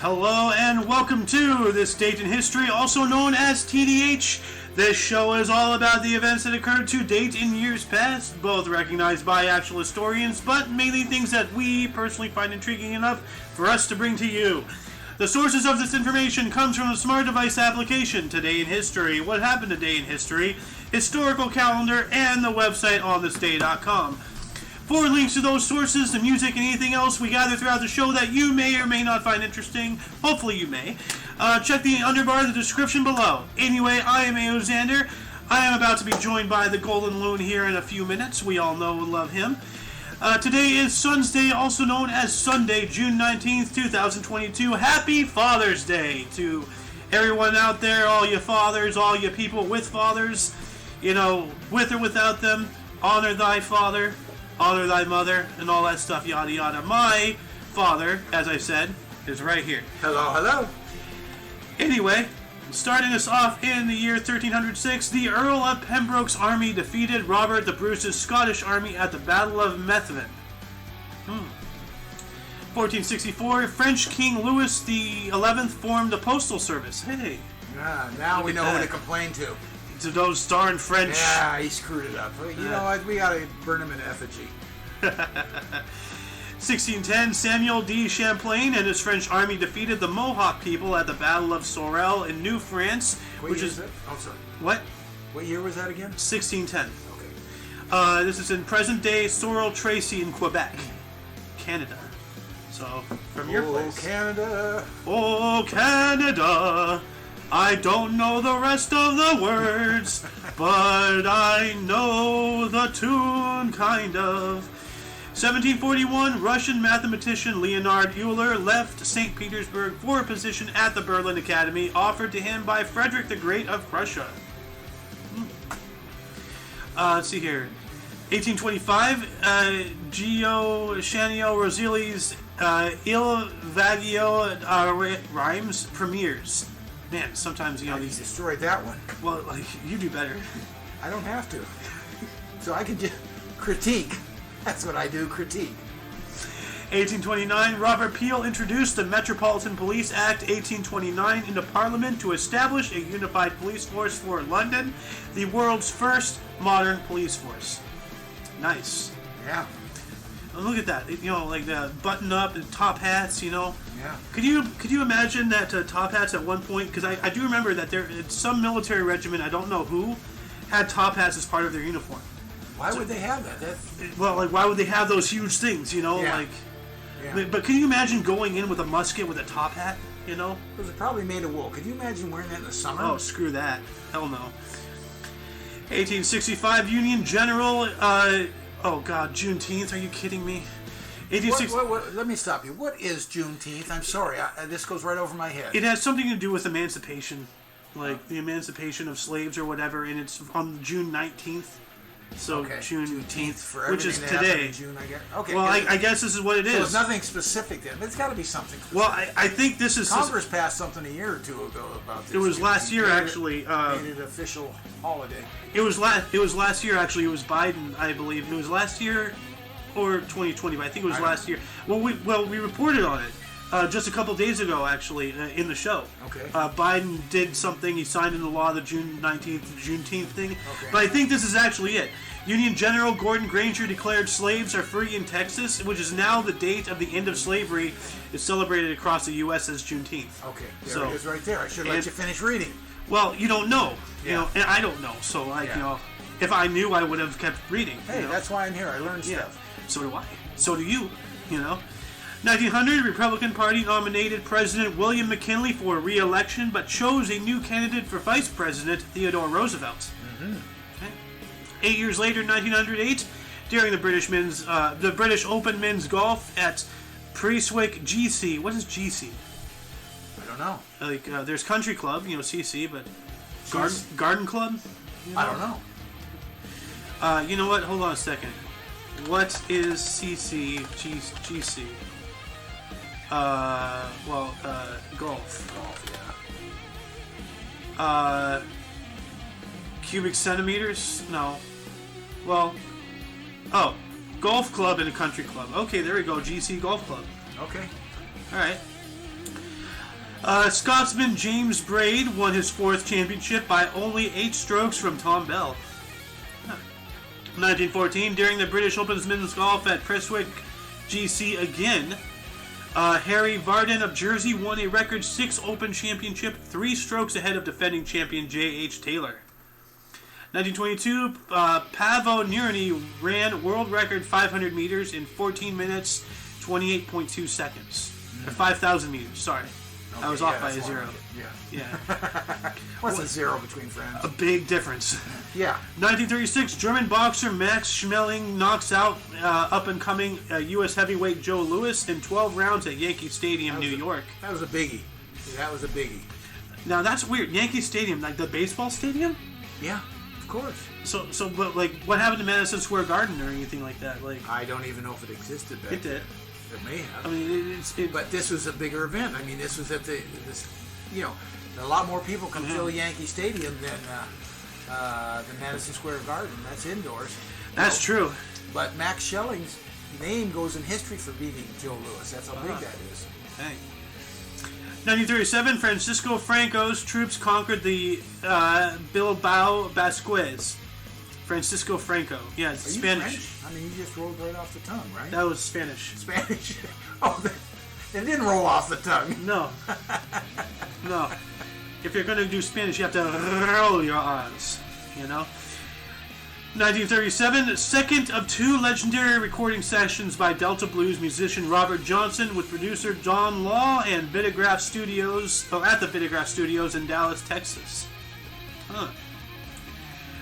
Hello and welcome to This Date in History, also known as TDH. This show is all about the events that occurred to date in years past, both recognized by actual historians, but mainly things that we personally find intriguing enough for us to bring to you. The sources of this information comes from the smart device application, Today in History, What Happened Today in History, Historical Calendar, and the website onthisday.com. For links to those sources, the music, and anything else we gather throughout the show that you may or may not find interesting, hopefully you may, check the underbar in the description below. Anyway, I am A.O. Xander. I am about to be joined by the Golden Loon here in a few minutes. We all know and love him. Today is Sun's Day, also known as Sunday, June 19th, 2022. Happy Father's Day to everyone out there, all you fathers, all you people with fathers, you know, with or without them. Honor thy father, honor thy mother, and all that stuff, yada yada. My father, as I said, is right here. Hello, hello. Anyway, starting us off in the year 1306, the Earl of Pembroke's army defeated Robert the Bruce's Scottish army at the Battle of Methven. 1464, French King Louis XI formed the Postal Service. Hey. Now we know who to complain to. To those darn French. Yeah, he screwed it up. You know what? We gotta burn him in effigy. 1610, Samuel de Champlain and his French army defeated the Mohawk people at the Battle of Sorel in New France. What year is it? Oh, sorry. What? What year was that again? 1610. Okay. This is in present-day Sorel-Tracy in Quebec, Canada. So, from your place. Oh, Canada. Oh, Canada. I don't know the rest of the words, but I know the tune, kind of. 1741, Russian mathematician Leonard Euler left St. Petersburg for a position at the Berlin Academy offered to him by Frederick the Great of Prussia. Let's see here. 1825, Gio Shanio Rosili's Il Vagio Rhymes premieres. Man, sometimes, you know, these... destroyed that one. Well, like, you do better. I don't have to. So I can just critique. That's what I do, critique. 1829, Robert Peel introduced the Metropolitan Police Act 1829 into Parliament to establish a unified police force for London, the world's first modern police force. Nice. Yeah. Look at that, you know, like the button-up and top hats, you know. Yeah. Could you imagine that top hats at one point? Because I do remember that there some military regiment, I don't know who, had top hats as part of their uniform. Why would they have that? Well, like, why would they have those huge things, you know? Yeah. Like, yeah. But can you imagine going in with a musket with a top hat, you know? It was probably made of wool. Could you imagine wearing that in the summer? Oh, screw that. Hell no. 1865, Union General... oh, God, Juneteenth? Are you kidding me? What, let me stop you. What is Juneteenth? I'm sorry. This goes right over my head. It has something to do with emancipation. Like, the emancipation of slaves or whatever, and it's on June 19th. So, okay. Juneteenth, for which is today. In June, I guess. Okay. Well, I guess this is what it is. So it's nothing specific then. It's got to be something specific. Well, I think this is... Congress passed something a year or two ago about this. It was last year, actually. Made it an official holiday. It was last year, actually. It was Biden, I believe. It was last year or 2020, but I think it was last year. Well, we reported on it just a couple days ago, actually, in the show. Okay. Biden did something. He signed into law the June 19th, Juneteenth thing. Okay. But I think this is actually it. Union General Gordon Granger declared slaves are free in Texas, which is now the date of the end of slavery. Is celebrated across the U.S. as Juneteenth. Okay, there it is right there. I should let you finish reading. Well, you don't know, you Yeah. know, and I don't know. So, like, you know, if I knew, I would have kept reading. Hey, you know? that's why I'm here. I learned stuff. So do I. So do you. You know. 1900, Republican Party nominated President William McKinley for re-election, but chose a new candidate for Vice President, Theodore Roosevelt. Mm-hmm. Okay. 8 years later, 1908, during the British Open Men's Golf at Prestwick GC. What is GC? I don't know. Like, there's Country Club, you know, CC, but Garden Club? You know? I don't know. You know what? Hold on a second. What is CC GC? Golf. Golf, yeah. Cubic centimeters? No. Well, oh, golf club and a country club. Okay, there we go. GC Golf Club. Okay. All right. Scotsman James Braid won his 4th championship by only 8 strokes from Tom Bell. 1914, during the British Open's men's golf at Prestwick GC again, Harry Vardon of Jersey won a record 6 Open championship, 3 strokes ahead of defending champion J.H. Taylor. 1922, Paavo Nurmi ran world record 500 meters in 14 minutes, 28.2 seconds. Or 5,000 meters, sorry. Okay, I was off by a 0. Yeah. What's a 0 between friends? A big difference. Yeah. 1936, German boxer Max Schmeling knocks out up-and-coming U.S. heavyweight Joe Louis in 12 rounds at Yankee Stadium, New York. That was a biggie. That was a biggie. Now, that's weird. Yankee Stadium, like the baseball stadium? Yeah, of course. So, but, like, what happened to Madison Square Garden or anything like that? Like, I don't even know if it existed back it did. It may have. I mean, but this was a bigger event. I mean, this was at a lot more people can fill Yankee Stadium than Madison Square Garden. That's indoors. That's true. But Max Schelling's name goes in history for beating Joe Louis. That's how big that is. Dang. 1937, Francisco Franco's troops conquered the Bilbao Basquez. Francisco Franco. Yeah, it's Are you Spanish. French? I mean, you just rolled right off the tongue, right? That was Spanish. Spanish. Oh, it didn't roll off the tongue. No. No. If you're going to do Spanish, you have to roll your R's. You know? 1937, second of 2 legendary recording sessions by Delta Blues musician Robert Johnson with producer Don Law and Vitagraph Studios, at the Vitagraph Studios in Dallas, Texas. Huh.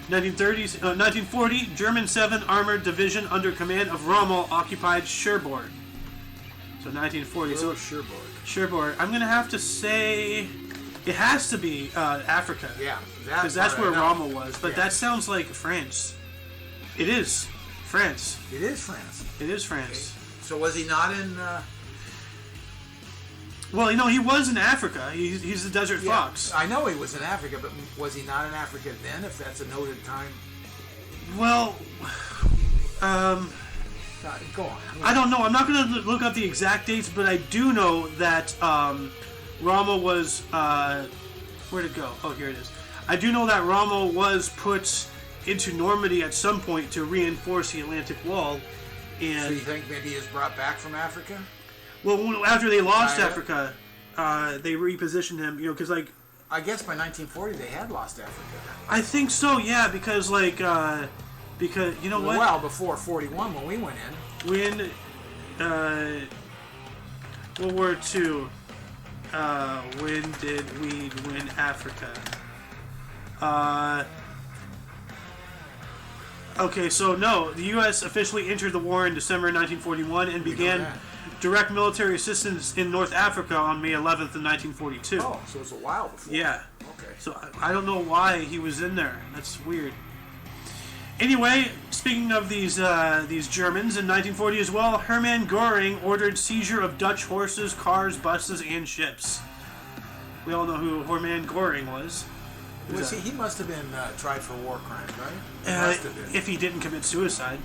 1940, German 7th Armored Division under command of Rommel occupied Cherbourg. So 1940. So Cherbourg. I'm going to have to say it has to be Africa. Yeah. Because that's where Rommel was. But that sounds like France. It is France. It is France. It is France. Okay. So was he not in... Well, he was in Africa. He's the Desert Fox. I know he was in Africa, but was he not in Africa then, if that's a noted time? Well, go on. I don't know. I'm not going to look up the exact dates, but I do know that Rommel was... where'd it go? Oh, here it is. I do know that Rommel was put into Normandy at some point to reinforce the Atlantic Wall. And so you think maybe he was brought back from Africa? Well, after they lost Africa, they repositioned him, because, like... I guess by 1940 they had lost Africa. I think so, yeah, because, like, because, you know what? Well, before 41 when we went in. World War II, when did we win Africa? Okay, so no, the U.S. officially entered the war in December 1941 and began direct military assistance in North Africa on May 11th of 1942. Oh, so it's a while before. Yeah. Okay. So I don't know why he was in there. That's weird. Anyway, speaking of these Germans, in 1940 as well, Hermann Göring ordered seizure of Dutch horses, cars, buses, and ships. We all know who Hermann Göring was. He must have been tried for war crimes, right? Must have been. If he didn't commit suicide.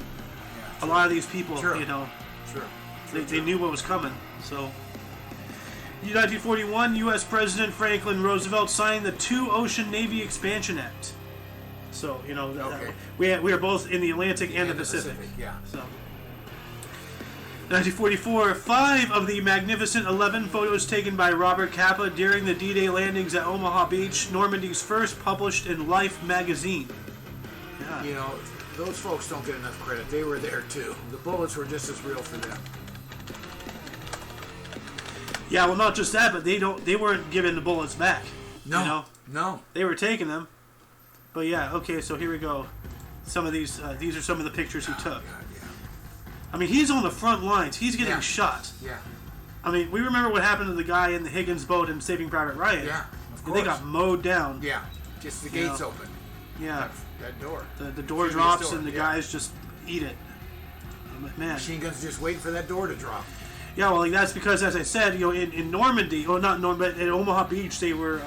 Yeah, a lot of these people, True. They knew what was coming. So, in 1941, U.S. President Franklin Roosevelt signed the Two-Ocean Navy Expansion Act. So, we are both in the Atlantic and the Pacific. Yeah. So, 1944, 5 of the magnificent 11 photos taken by Robert Capa during the D-Day landings at Omaha Beach, Normandy's first published in Life magazine. Yeah. Those folks don't get enough credit. They were there too. The bullets were just as real for them. Yeah, well, not just that, but they weren't giving the bullets back. No. They were taking them. But yeah, okay, so here we go. Some of these are some of the pictures he took. I mean, he's on the front lines. He's getting shot. Yeah. I mean, we remember what happened to the guy in the Higgins boat in Saving Private Ryan. Yeah, of course. They got mowed down. Yeah, just the gates open. Yeah. That door. The door drops and the guys just eat it. Man. Machine guns just waiting for that door to drop. Yeah, well, that's because, as I said, in Normandy, or not Normandy, but in Omaha Beach, they were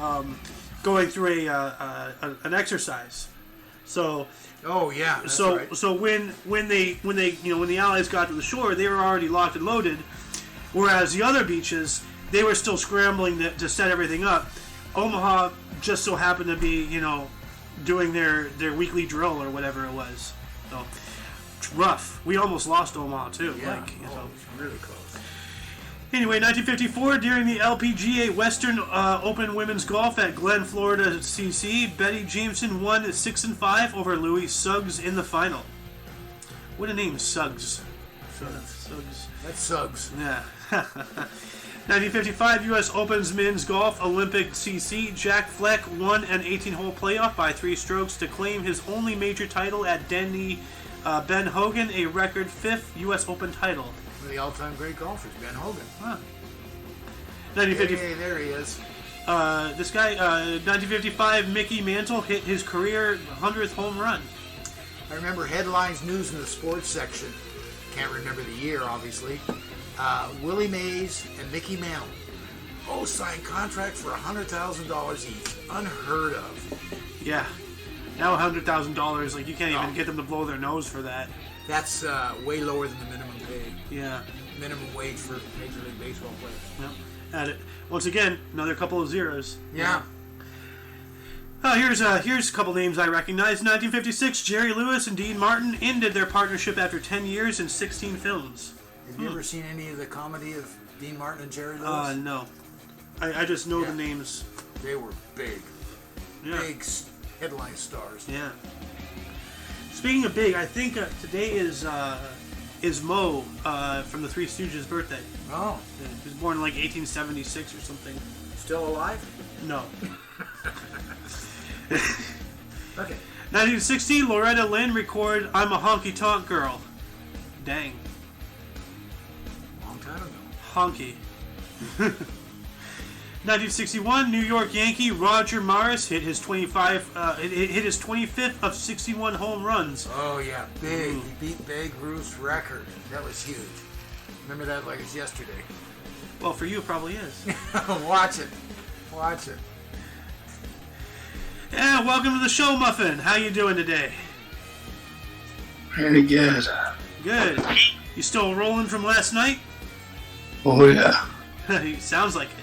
going through an exercise. So. Oh yeah. That's right. So when the Allies got to the shore, they were already locked and loaded, whereas the other beaches they were still scrambling to set everything up. Omaha just so happened to be, doing their weekly drill or whatever it was. So, it's rough. We almost lost Omaha, too. Yeah, it's really close. Anyway, 1954, during the LPGA Western Open Women's Golf at Glen, Florida, CC, Betty Jameson won 6-5 over Louis Suggs in the final. What a name, Suggs. Suggs. That's Suggs. Yeah. 1955 U.S. Open's Men's Golf Olympic CC. Jack Fleck won an 18-hole playoff by 3 strokes to claim his only major title at Denny Ben Hogan, a record 5th U.S. Open title. One of the all-time great golfers, Ben Hogan. Huh. Hey, there he is. This guy, 1955, Mickey Mantle hit his career 100th home run. I remember headlines, news in the sports section. Can't remember the year, obviously. Willie Mays and Mickey Mantle both signed contracts for $100,000 each. Unheard of. Yeah. Now $100,000, like you can't even get them to blow their nose for that. That's way lower than the minimum pay. Yeah. Minimum wage for Major League Baseball players. Yep. At it. Once again, another couple of zeros. Yeah. Here's a couple names I recognize. 1956, Jerry Lewis and Dean Martin ended their partnership after 10 years and 16 films. Have you ever seen any of the comedy of Dean Martin and Jerry Lewis? No. I just know the names. They were big. Yeah. Big headline stars. Yeah. Speaking of big, I think today is Mo from the Three Stooges' birthday. Oh. He was born in like 1876 or something. Still alive? No. Okay. 1960, Loretta Lynn recorded I'm a Honky Tonk Girl. Dang. Long time ago. Honky. 1961, New York Yankee Roger Maris hit his 25th of 61 home runs. Oh yeah, big. He beat Babe Ruth's record. That was huge. Remember that like it's yesterday. Well, for you, it probably is. Watch it. Watch it. Yeah, welcome to the show, Muffin. How you doing today? Pretty good. Good. You still rolling from last night? Oh yeah. Sounds like it.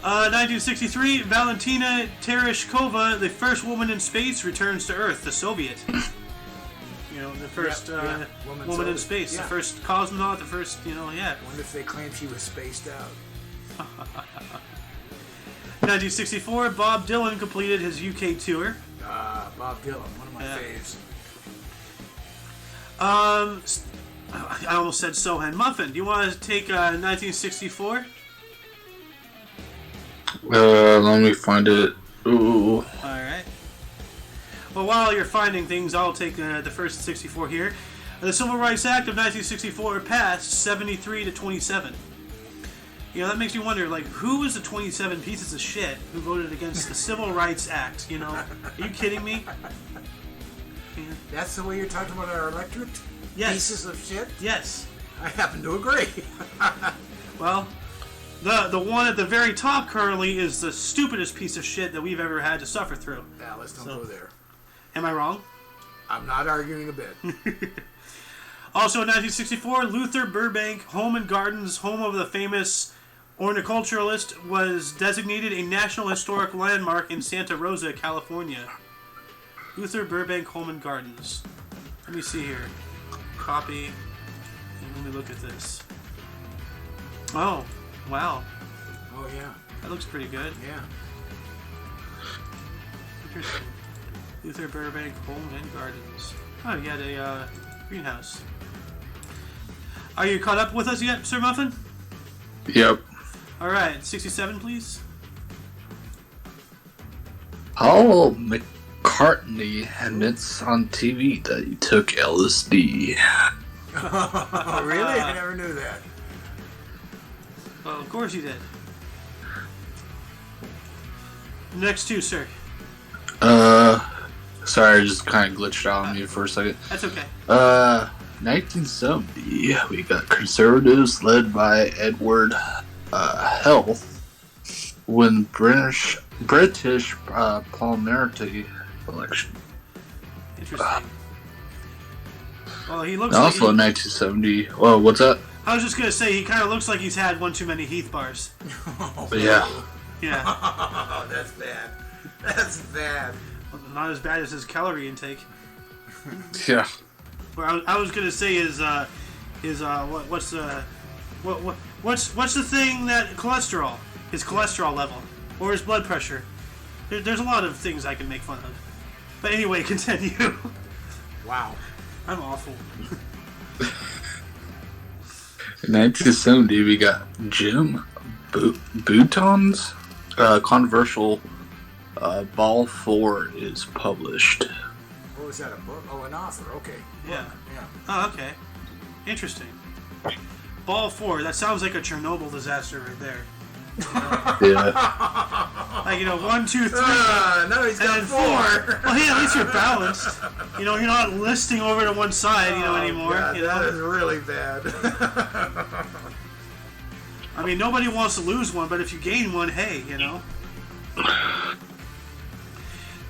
1963, Valentina Tereshkova, the first woman in space, returns to Earth, the Soviet. The first woman in space, the first cosmonaut, the first, I wonder if they claim she was spaced out. 1964, Bob Dylan completed his UK tour. Bob Dylan, one of my faves. I almost said Sohan. Muffin, do you want to take 1964? Let me find it. Ooh. Alright. Well, while you're finding things, I'll take the first 64 here. The Civil Rights Act of 1964 passed 73-27. That makes me wonder, who was the 27 pieces of shit who voted against the Civil Rights Act, Are you kidding me? That's the way you're talking about our electorate? Yes. Pieces of shit? Yes. I happen to agree. Well, the one at the very top currently is the stupidest piece of shit that we've ever had to suffer through. Yeah, let's don't go there. Am I wrong? I'm not arguing a bit. Also in 1964, Luther Burbank Home and Gardens, home of the famous ornithologist, was designated a National Historic Landmark in Santa Rosa, California. Luther Burbank Home and Gardens. Let me see here. Copy. And let me look at this. Oh, wow. Oh, yeah. That looks pretty good. Yeah. Interesting. Luther Burbank Home and Gardens. Oh, you got a greenhouse. Are you caught up with us yet, Sir Muffin? Yep. Alright, 67, please. Paul McCartney admits on TV that he took LSD. Oh, really? I never knew that. Well, of course you did. Next two, sir. Sorry, I just kind of glitched out on me for a second. That's okay. 1970, we got conservatives led by Edward Heath win British parliamentary election. Interesting. Well, he looks also in 1970. Well, what's that? I was just gonna say he kind of looks like he's had one too many Heath bars. Yeah. Yeah. Oh, that's bad. That's bad. Well, not as bad as his calorie intake. Yeah. What I was gonna say is what's the thing that cholesterol? His cholesterol level or his blood pressure. There's a lot of things I can make fun of. But anyway, continue. Wow. I'm awful. In 1970, we got Jim Bouton's controversial Ball 4 is published. What was that, a book? Oh, an author, okay. Yeah. Yeah. Oh, okay. Interesting. Ball 4, that sounds like a Chernobyl disaster right there. Yeah. Like, 1, 2, 3. No, he's got and 4. Well, hey, at least you're balanced. You're not listing over to one side, anymore. God, that is really bad. I mean, nobody wants to lose one, but if you gain one, hey,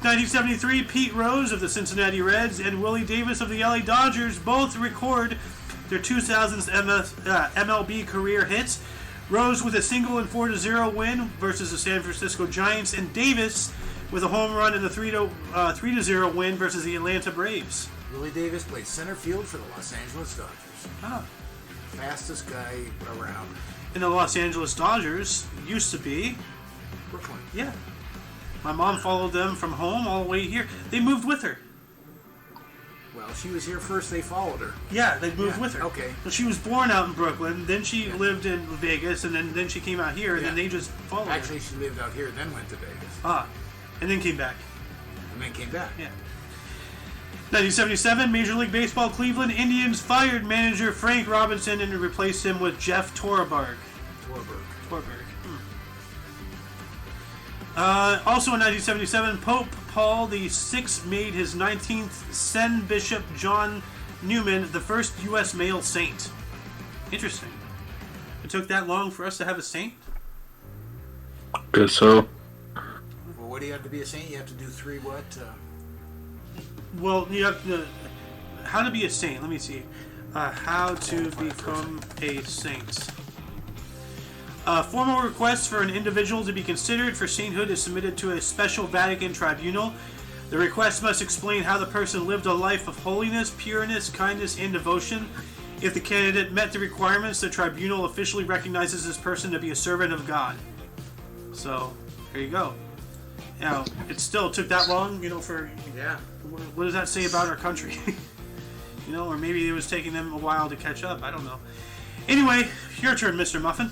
1973, Pete Rose of the Cincinnati Reds and Willie Davis of the LA Dodgers both record their 2000s MLB career hits. Rose with a single and 4-0 win versus the San Francisco Giants, and Davis with a home run in the 3-0 win versus the Atlanta Braves. Willie Davis played center field for the Los Angeles Dodgers. Oh. Fastest guy around. And the Los Angeles Dodgers used to be Brooklyn. Yeah. My mom followed them from home all the way here. They moved with her. Well, she was here first, they followed her. Yeah, they moved with her. Okay. So she was born out in Brooklyn, then she lived in Vegas, and then she came out here, and then they just followed her. Actually, she lived out here, then went to Vegas. And then came back. And then came back. Yeah. 1977, Major League Baseball Cleveland Indians fired manager Frank Robinson and replaced him with Jeff Torberg. Also in 1977, Pope Paul VI made his 19th Sen Bishop John Newman the first U.S. male saint. Interesting. It took that long for us to have a saint? Guess so. Well, what do you have to be a saint? You have to do 3 what? Well, you have to... How to be a saint. Let me see. How to become a saint. Formal request for an individual to be considered for sainthood is submitted to a special Vatican tribunal. The request must explain how the person lived a life of holiness, pureness, kindness, and devotion. If the candidate met the requirements, the tribunal officially recognizes this person to be a servant of God. So, there you go. Now, it still took that long, for... Yeah. What does that say about our country? Or maybe it was taking them a while to catch up. I don't know. Anyway, your turn, Mr. Muffin.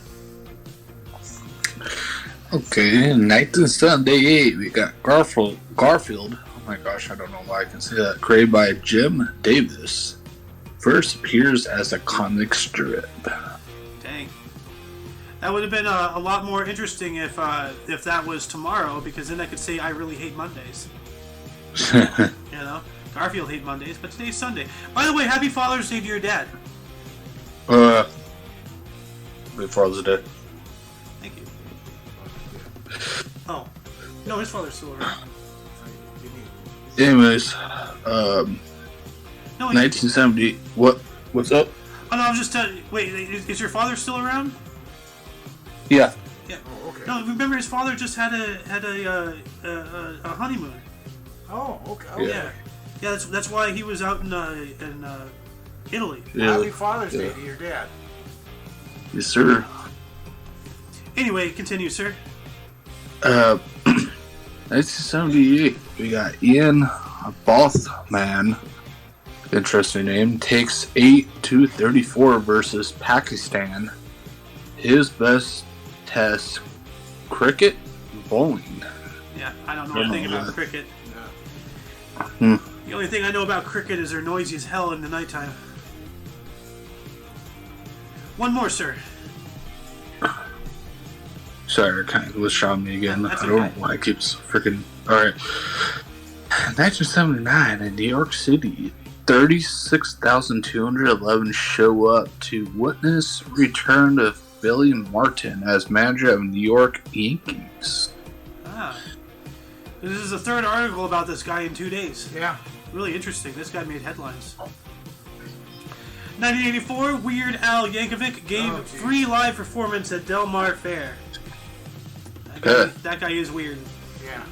Okay, in 1978, we got Garfield. Oh my gosh, I don't know why I can say that. Created by Jim Davis. First appears as a comic strip. Dang. That would have been a lot more interesting if that was tomorrow, because then I could say I really hate Mondays. Garfield hate Mondays, but today's Sunday. By the way, happy Father's Day to your dad. Happy Father's Day. Thank you. Oh. No, his father's still around. Anyways, No, 1970. What's up? Oh, no, I'm just telling you. Wait, is your father still around? Yeah. Yeah. Oh, okay. No, remember his father just had a honeymoon. Oh, okay. Oh, yeah. Yeah, that's why he was out in Italy. Yeah. Happy Father's Day to your dad. Yes, sir. Anyway, continue, sir. 1978, we got Ian Bothman, interesting name, takes 8-34 versus Pakistan. His best test, cricket, bowling. Yeah, I don't know anything about cricket. Yeah. The only thing I know about cricket is they're noisy as hell in the nighttime. One more, sir. Sorry, it kind of glitched on me again. That's I don't know okay. why it keeps freaking. Alright. 1979 in New York City, 36,211 show up to witness return of Billy Martin as manager of New York Yankees. This is the third article about this guy in 2 days. Yeah. Really interesting. This guy made headlines. 1984, Weird Al Yankovic gave free live performance at Del Mar Fair. That guy is weird. Yeah.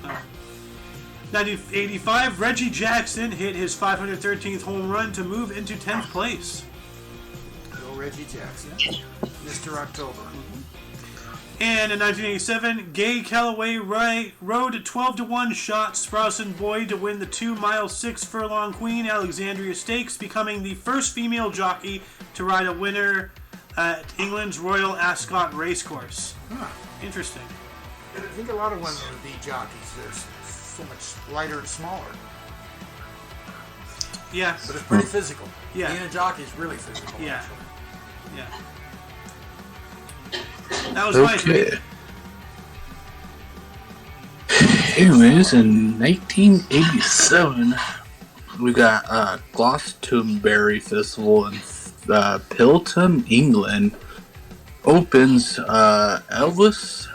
1985, Reggie Jackson hit his 513th home run to move into 10th place. Go Reggie Jackson. Mr. October. And in 1987, Gay Calloway rode 12-1 shot Sprouson Boyd to win the 2-mile 6-furlong Queen Alexandria Stakes, becoming the first female jockey to ride a winner at England's Royal Ascot Racecourse. Huh. Interesting. I think a lot of women would be jockeys. They're so much lighter and smaller. Yeah. But it's pretty physical. Yeah. Being a jockey is really physical. Yeah. Actually. Yeah. That was my Okay. Anyways, in 1987, we got Glastonbury Festival in Pilton, England. Opens Elvis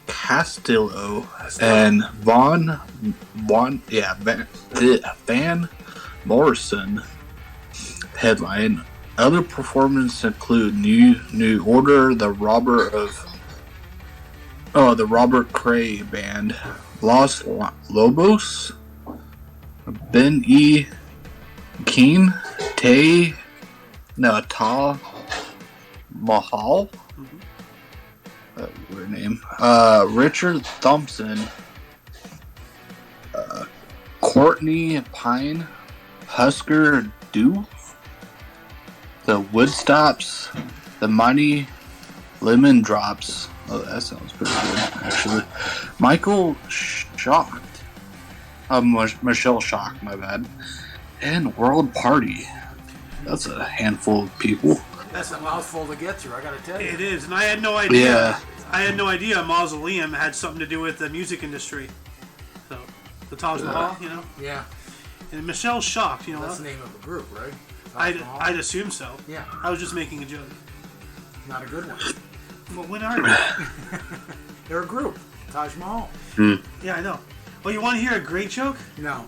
Castillo and Van Morrison headline. Other performances include New Order, the Robert Cray Band, Los Lobos, Ben E. Keen, Ta Mahal, weird name, Richard Thompson, Courtney Pine, Husker Du, the Woodstops, the Mighty Lemon Drops. Oh, that sounds pretty good, actually. Michael Shocked. Michelle Shock, my bad. And World Party. That's a handful of people. That's a mouthful to get through, I gotta tell you. It is, and I had no idea. Yeah. I had no idea a mausoleum had something to do with the music industry. So, the Taj Mahal, you know? Yeah. And Michelle's shocked, you know? That's the name of a group, right? I'd assume so. Yeah. I was just making a joke. Not a good one. Well, when are they? They're a group. Taj Mahal. Yeah, I know. Well, you want to hear a great joke? No.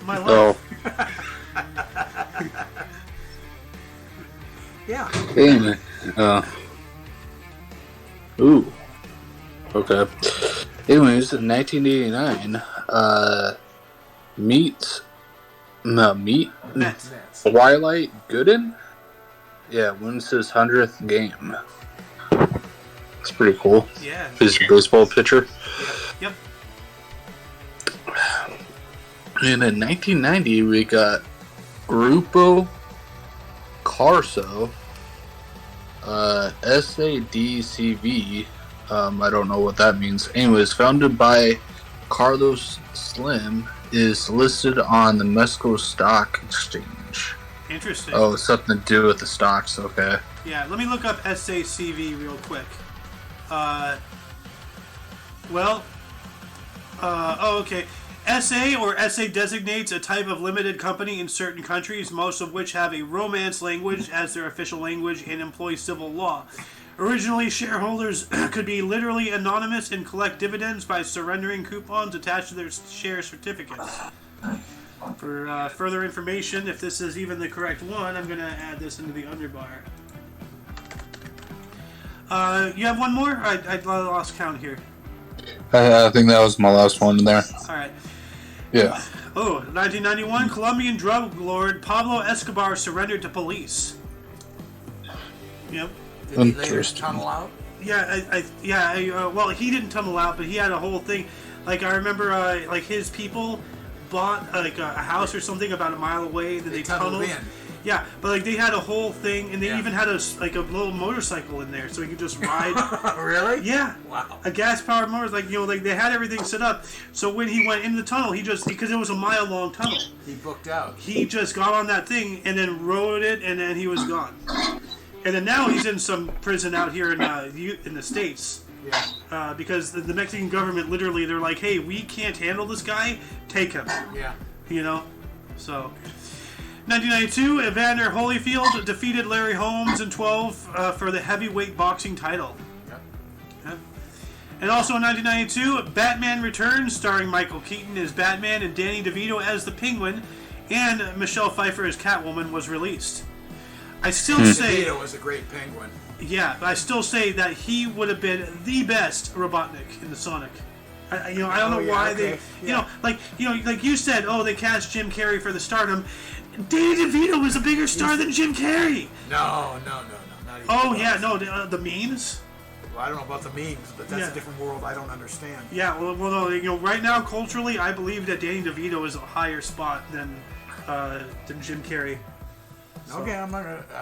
My life. Yeah. Anyway, ooh. Okay. Anyways, in 1989, Meet Mets. Twilight Gooden, wins his 100th game. It's pretty cool. Yeah. His baseball pitcher. Yep. And in 1990, we got Grupo Carso, SADCV. I don't know what that means. Anyways, founded by Carlos Slim, is listed on the Mexico Stock Exchange. Interesting. Oh, it's something to do with the stocks. Okay. Yeah, let me look up SACV real quick. Okay. SA or SA designates a type of limited company in certain countries, most of which have a Romance language as their official language and employ civil law. Originally, shareholders could be literally anonymous and collect dividends by surrendering coupons attached to their share certificates. For further information, if this is even the correct one, I'm going to add this into the underbar. You have one more? I lost count here. I think that was my last one in there. Alright. Yeah. Oh, 1991, Colombian drug lord Pablo Escobar surrendered to police. Yep. Did he later tunnel out? Yeah, well, he didn't tunnel out, but he had a whole thing. Like, I remember, his people bought, a house or something about a mile away, then they tunneled in. Yeah, but, they had a whole thing, and they even had a little motorcycle in there, so he could just ride. Really? Yeah. Wow. A gas-powered motorcycle, they had everything set up. So when he went into the tunnel, because it was a mile-long tunnel. He booked out. He just got on that thing, and then rode it, and then he was gone. And then now he's in some prison out here in the States. Yeah. Because the Mexican government, literally, they're like, hey, we can't handle this guy, take him. Yeah. You know? So... 1992, Evander Holyfield defeated Larry Holmes in 12 for the heavyweight boxing title. Yep. And also in 1992, Batman Returns, starring Michael Keaton as Batman and Danny DeVito as the Penguin, and Michelle Pfeiffer as Catwoman, was released. I still say DeVito was a great Penguin. Yeah, but I still say that he would have been the best Robotnik in the Sonic. I don't know why they, like you said, they cast Jim Carrey for the stardom. Danny DeVito was a bigger star than Jim Carrey. No, not even the memes. Well, I don't know about the memes, but that's a different world I don't understand. Yeah, no, right now culturally, I believe that Danny DeVito is a higher spot than Jim Carrey. So. Okay, I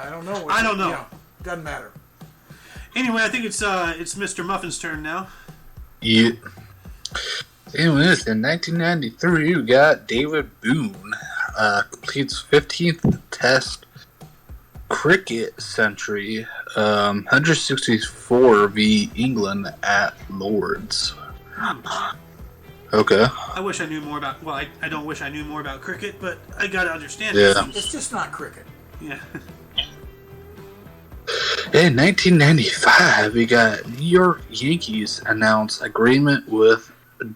don't know. I don't know. Doesn't matter. Anyway, I think it's Mr. Muffin's turn now. Yeah. Anyways, in 1993, we got David Boone completes 15th Test cricket century, 164 v England at Lord's. Okay. I wish I knew more about. Well, I don't wish I knew more about cricket, but I gotta understand. Yeah. It's just not cricket. Yeah. In 1995, we got New York Yankees announce agreement with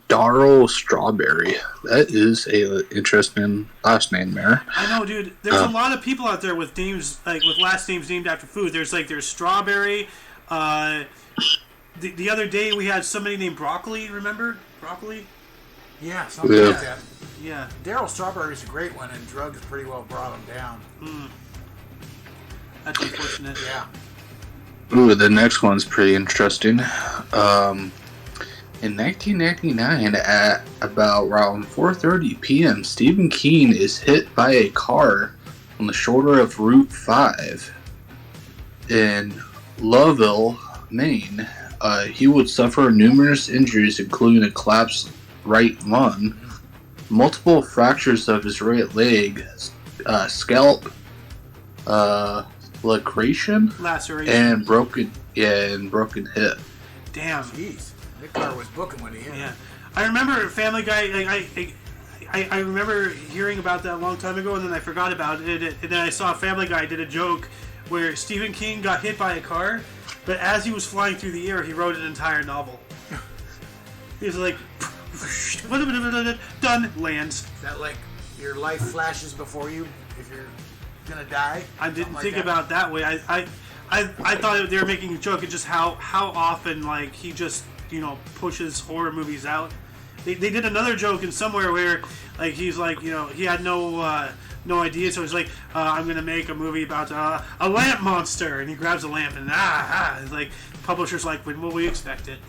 Darryl Strawberry. That is a interesting last name there. I know, dude. There's a lot of people out there with names with last names named after food. There's Strawberry. The other day we had somebody named Broccoli. Remember Broccoli? Yeah, something like that. Yeah. Darryl Strawberry's a great one, and drugs pretty well brought him down. That's unfortunate. Yeah. Ooh, the next one's pretty interesting. In 1999, at about around 4:30 p.m., Stephen King is hit by a car on the shoulder of Route 5 in Lovell, Maine. He would suffer numerous injuries, including a collapsed right lung, multiple fractures of his right leg, scalp laceration, and broken hip. Damn. Jeez. That car was booking when he hit. Yeah. I remember Family Guy. I remember hearing about that a long time ago, and then I forgot about it. And then I saw Family Guy did a joke where Stephen King got hit by a car, but as he was flying through the air, he wrote an entire novel. He was like, done, lands. Is that like your life flashes before you if you're gonna die? I didn't think about that way. I thought they were making a joke of just how often he just pushes horror movies out. They did another joke in somewhere where he's he had no idea, so he's like, I'm gonna make a movie about a lamp monster, and he grabs a lamp and it's like publisher's like, when will we expect it?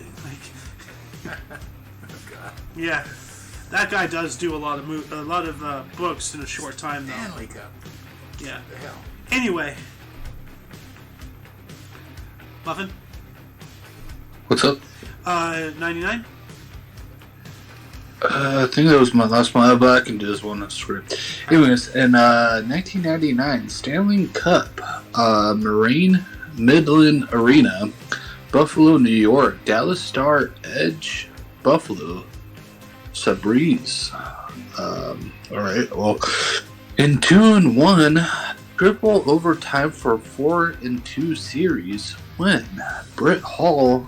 Yeah, that guy does do a lot of books in a short time though. Stanley Cup. Yeah. What the hell? Anyway, Muffin. What's up? 99. I think that was my last one, but I can do this one. That's great. Anyways, in 1999, Stanley Cup, Marine Midland Arena, Buffalo, New York, Dallas Star Edge, Buffalo, Sabres. All right. Well, in 2-1, triple overtime for 4-2 series win. Brett Hall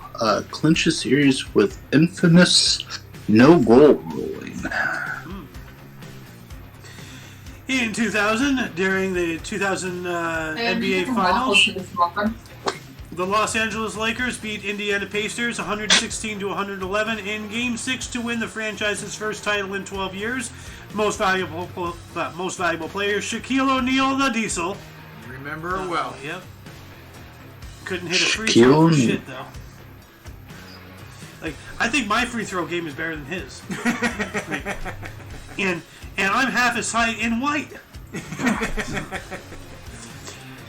clinches series with infamous no goal ruling. In 2000, during the 2000 NBA Finals, the Los Angeles Lakers beat Indiana Pacers 116-111 in Game 6 to win the franchise's first title in 12 years. Most valuable player, Shaquille O'Neal, the Diesel. Remember her well. Yep. Couldn't hit a free throw for shit though. I think my free throw game is better than his. And I'm half his height in white.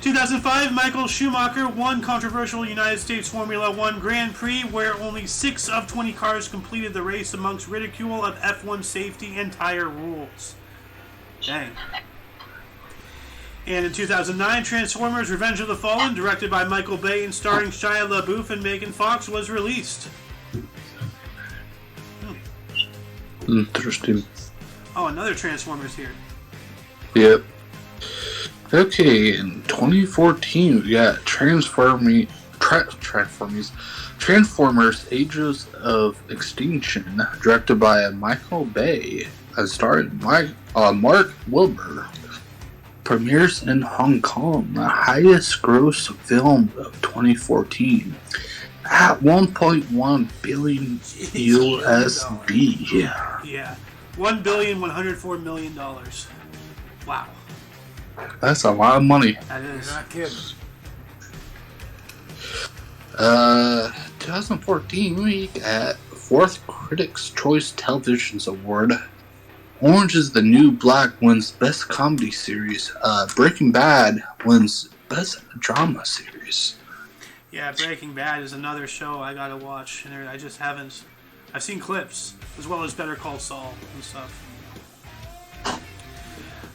2005, Michael Schumacher won controversial United States Formula One Grand Prix, where only 6 of 20 cars completed the race amongst ridicule of F1 safety and tire rules. Dang. And in 2009, Transformers: Revenge of the Fallen, directed by Michael Bay and starring Shia LaBeouf and Megan Fox, was released. Interesting. Oh, another Transformers here. Yep. Okay, in 2014, we got Transformers: Ages of Extinction, directed by Michael Bay, and starring Mark Wahlberg. premieres in Hong Kong, the highest gross film of 2014, at 1.1 billion USD. Yeah, $1,104,000,000. Wow, That's a lot of money. that You're is. not kidding. 2014 week at 4th Critics' Choice Televisions Award. Orange is the New Black wins Best Comedy Series. Breaking Bad wins Best Drama Series. Yeah, Breaking Bad is another show I gotta watch, and I just haven't. I've seen clips, as well as Better Call Saul and stuff.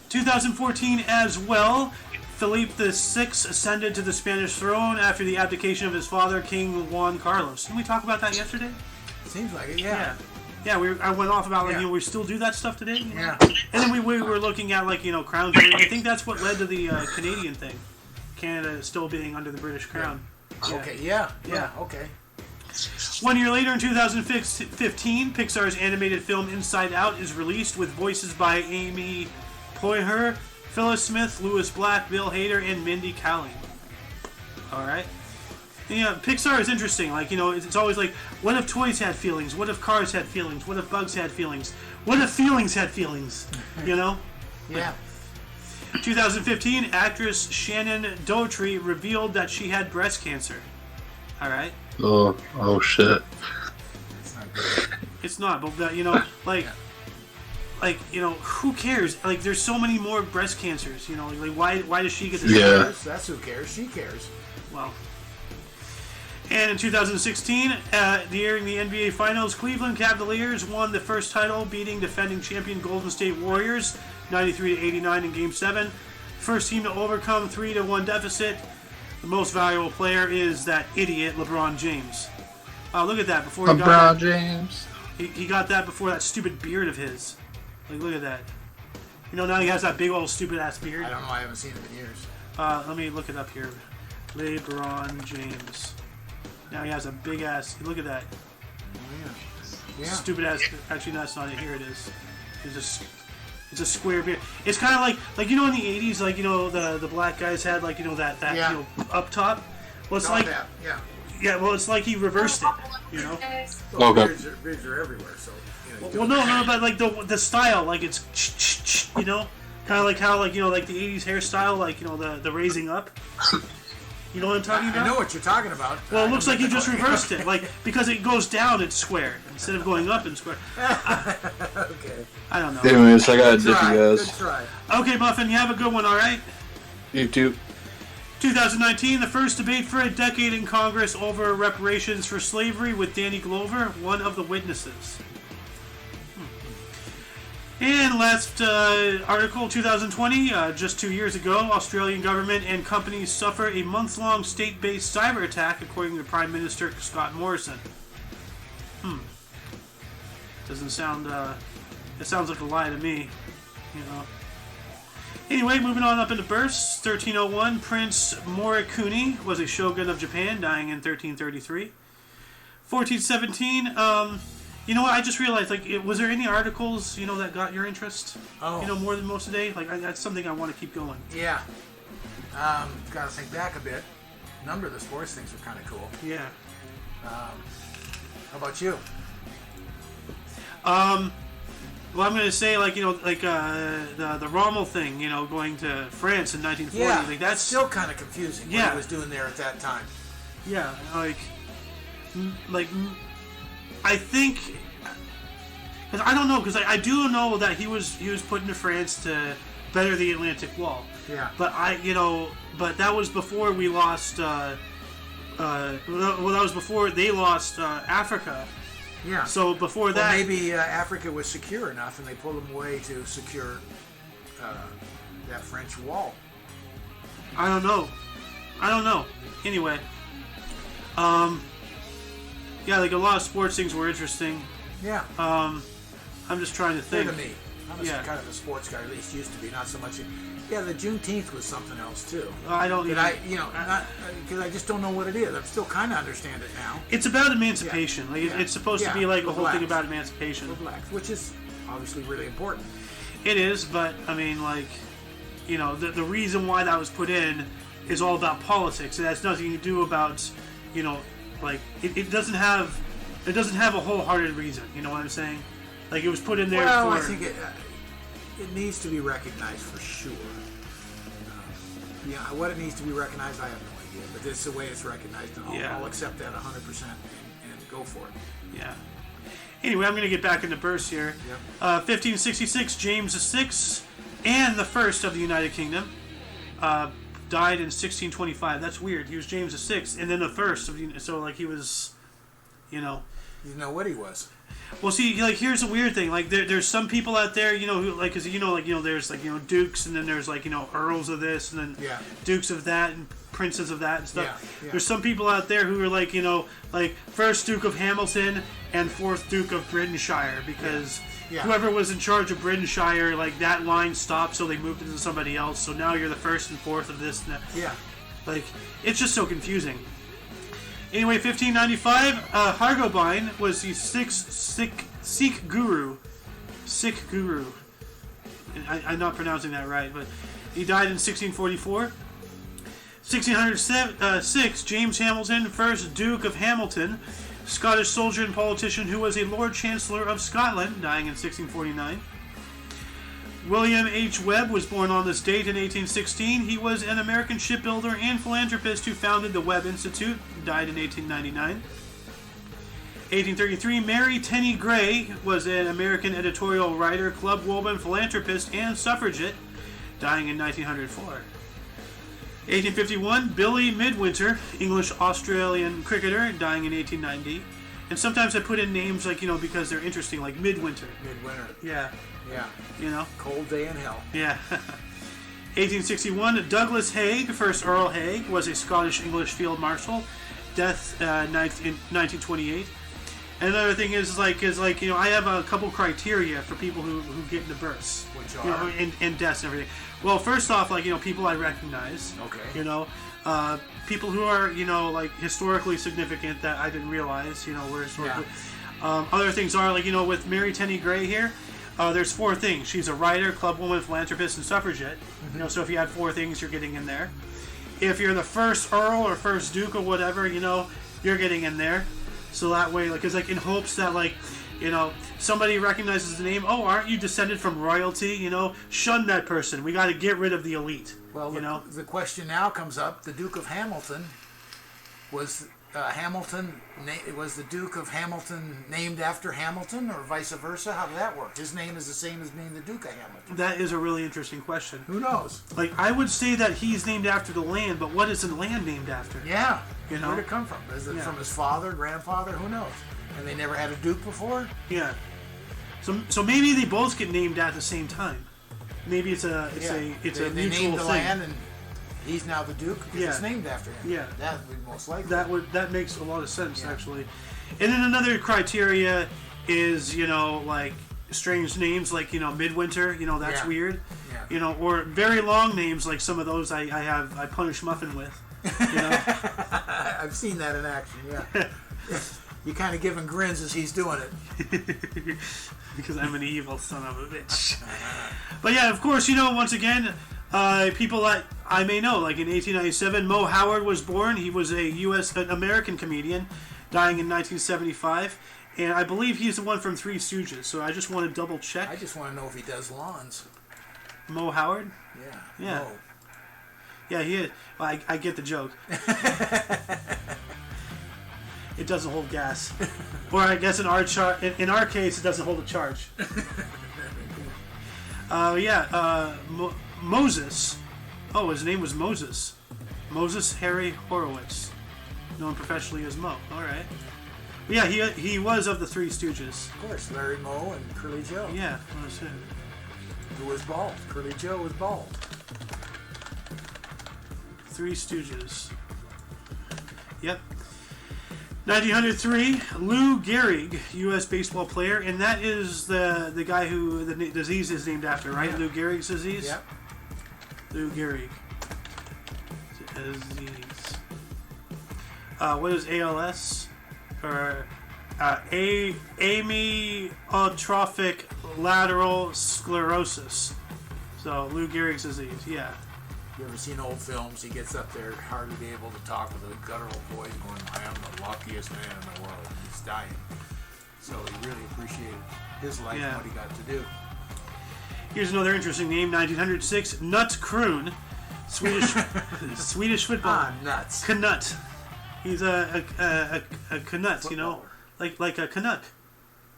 2014 as well, Philippe VI ascended to the Spanish throne after the abdication of his father, King Juan Carlos. Didn't we talk about that yesterday? Seems like it, yeah. Yeah, I went off about, like, Yeah. we still do that stuff today? You know? Yeah. And then we were looking at, like, crown jewelry. I think that's what led to the Canadian thing. Canada still being under the British crown. Yeah. Okay, yeah, okay. 1 year later, in 2015, Pixar's animated film Inside Out is released with voices by Amy Poehler, Phyllis Smith, Louis Black, Bill Hader, and Mindy Kaling. Alright. Yeah, Pixar is interesting. Like, it's always like, what if toys had feelings? What if cars had feelings? What if bugs had feelings? What if feelings had feelings? Yeah. 2015, actress Shannon Doherty revealed that she had breast cancer. Alright? Oh shit. It's not good. It's not, but that, who cares? Like, there's so many more breast cancers, like why does she get this? Yeah. That's who cares. She cares. Well. And in 2016, during the NBA Finals, Cleveland Cavaliers won the first title, beating defending champion Golden State Warriors 93-89 in Game 7. First team to overcome 3-1 deficit. The most valuable player is that idiot LeBron James. Look at that! Before he got LeBron that, James. he got that before that stupid beard of his. Like, look at that. Now he has that big old stupid ass beard. I don't know. I haven't seen him in years. Let me look it up here. LeBron James. Now he has a big ass. Look at that. Yeah. Stupid ass. Actually, no, that's not it. Here it is. It's a square beard. It's kind of like in the 80s, like the black guys had like that Yeah. Up top. Well, it's Not like that. Yeah. yeah. Well, it's like he reversed it. Well, Okay. beards are everywhere, so. Well, no, but like the style, like it's kind of like how like like the 80s hairstyle, like the raising up. You know what I'm talking about? I know what you're talking about. Well, it looks like he just reversed it. Like, because it goes down, it's square. Instead of going up, it's square. Okay. I don't know. Anyways, I gotta dip you Good guys. try. Okay, Muffin, you have a good one, alright? You too. 2019, the first debate for a decade in Congress over reparations for slavery with Danny Glover, one of the witnesses. And last article, 2020, just 2 years ago, Australian government and companies suffer a month-long state-based cyber attack, according to Prime Minister Scott Morrison. Doesn't sound, it sounds like a lie to me, Anyway, moving on up into bursts, 1301, Prince Morikuni was a shogun of Japan, dying in 1333. 1417, you know what? I just realized, like, was there any articles, that got your interest? Oh. More than most today? Like, that's something I want to keep going. Yeah. Got to think back a bit. A number of the sports things were kind of cool. Yeah. How about you? Well, I'm going to say, like, the Rommel thing, going to France in 1940. Yeah, Like, that's still kind of confusing what Yeah. he was doing there at that time. yeah, I think, because I don't know, because I do know that he was put into France to better the Atlantic Wall. Yeah. But but that was before we lost. Well, that was before they lost Africa. Yeah. So before Well, that, maybe Africa was secure enough, and they pulled him away to secure that French wall. I don't know. Anyway, yeah, like a lot of sports things were interesting. Yeah. I'm just trying to Fair think. to me. I'm Yeah. kind of a sports guy, at least used to be. Not so much. Yeah, the Juneteenth was something else too. I don't But even. because I just don't know what it is. I'm still kind of understand it now. It's about emancipation. Like Yeah. it's supposed to Yeah, be like a for whole thing blacks. about emancipation. For blacks, which is obviously really important. It is, but I mean, like, the reason why that was put in is all about politics. It has nothing to do about, it doesn't have a wholehearted reason. You know what I'm saying? Like, it was put in there Well, for... I think it needs to be recognized for sure. What it needs to be recognized, I have no idea. But this is the way it's recognized, and I'll accept that 100% and go for it. Yeah. Anyway, I'm going to get back into births here. Yep. 1566, James VI, and the first of the United Kingdom, died in 1625. That's weird. He was James VI, and then the first of he was, You know what he was. Well, see, here's the weird thing. There's some people out there, who, because there's dukes, and then there's earls of this, and then dukes of that, and princes of that, and stuff. Yeah. There's some people out there who are first Duke of Hamilton and fourth Duke of Britonshire, because whoever was in charge of Britonshire, that line stopped, so they moved it to somebody else. So now you're the first and fourth of this and that. Yeah. It's just so confusing. Anyway, 1595, Hargobind was the Sikh guru. I'm not pronouncing that right, but he died in 1644. 1606, James Hamilton, first Duke of Hamilton, Scottish soldier and politician who was a Lord Chancellor of Scotland, dying in 1649. William H. Webb was born on this date in 1816. He was an American shipbuilder and philanthropist who founded the Webb Institute, died in 1899. 1833, Mary Tenney Gray was an American editorial writer, clubwoman, philanthropist, and suffragette, dying in 1904. 1851, Billy Midwinter, English-Australian cricketer, dying in 1890. And sometimes I put in names because they're interesting, like Midwinter. Midwinter. Yeah. Yeah. Cold day in hell. Yeah. 1861, Douglas Haig, first Earl Haig, was a Scottish-English field marshal. Death in 1928. And another thing is I have a couple criteria for people who get into births. Which are? And deaths and everything. Well, first off, people I recognize. Okay. People who are, historically significant that I didn't realize, were historically. Yeah. Other things are, with Mary Tenney Gray here, there's 4 things. She's a writer, clubwoman, philanthropist, and suffragette. Mm-hmm. So if you had 4 things, you're getting in there. If you're the first Earl or first Duke or whatever, you're getting in there. So that way, because in hopes that, somebody recognizes the name, oh, aren't you descended from royalty? Shun that person. We got to get rid of the elite. Well, the question now comes up, the Duke of Hamilton, was was the Duke of Hamilton named after Hamilton, or vice versa? How did that work? His name is the same as being the Duke of Hamilton. That is a really interesting question. Who knows? I would say that he's named after the land, but what is the land named after? Yeah. Where did it come from? Is it from his father, grandfather? Who knows? And they never had a Duke before? Yeah. So maybe they both get named at the same time. Maybe it's a mutual they named the thing. land, and he's now the Duke because it's named after him. Yeah. That would be most likely. That makes a lot of sense actually. And then another criteria is strange names like Midwinter. That's weird. Yeah. Or very long names like some of those I punish Muffin with. I've seen that in action. Yeah. You kind of giving grins as he's doing it. Because I'm an evil son of a bitch. But yeah, of course, once again, people that I may know, in 1897, Mo Howard was born. He was an American comedian, dying in 1975. And I believe he's the one from Three Stooges, so I just want to double check. I just want to know if he does lawns. Mo Howard? Yeah. Mo. Yeah, he is. Well, I get the joke. It doesn't hold gas. Or I guess in our case, it doesn't hold a charge. Moses. Oh, his name was Moses. Moses Harry Horowitz, known professionally as Mo. All right. But yeah, he was of the Three Stooges. Of course, Larry Moe and Curly Joe. Yeah, that's it. Who was bald? Curly Joe was bald. Three Stooges. Yep. 1903, Lou Gehrig, U.S. baseball player, and that is the guy who the disease is named after, right? Yeah. Lou Gehrig's disease? Yep. Lou Gehrig. Disease. What is ALS? Or amyotrophic lateral sclerosis. So Lou Gehrig's disease, yeah. You ever seen old films? He gets up there, hardly be able to talk with a guttural voice, going, "I am the luckiest man in the world." He's dying. So he really appreciated his life and what he got to do. Here's another interesting name, 1906, Knut Kroon, Swedish footballer. Nuts. Knut. He's a Knut, you know, like a Canuck.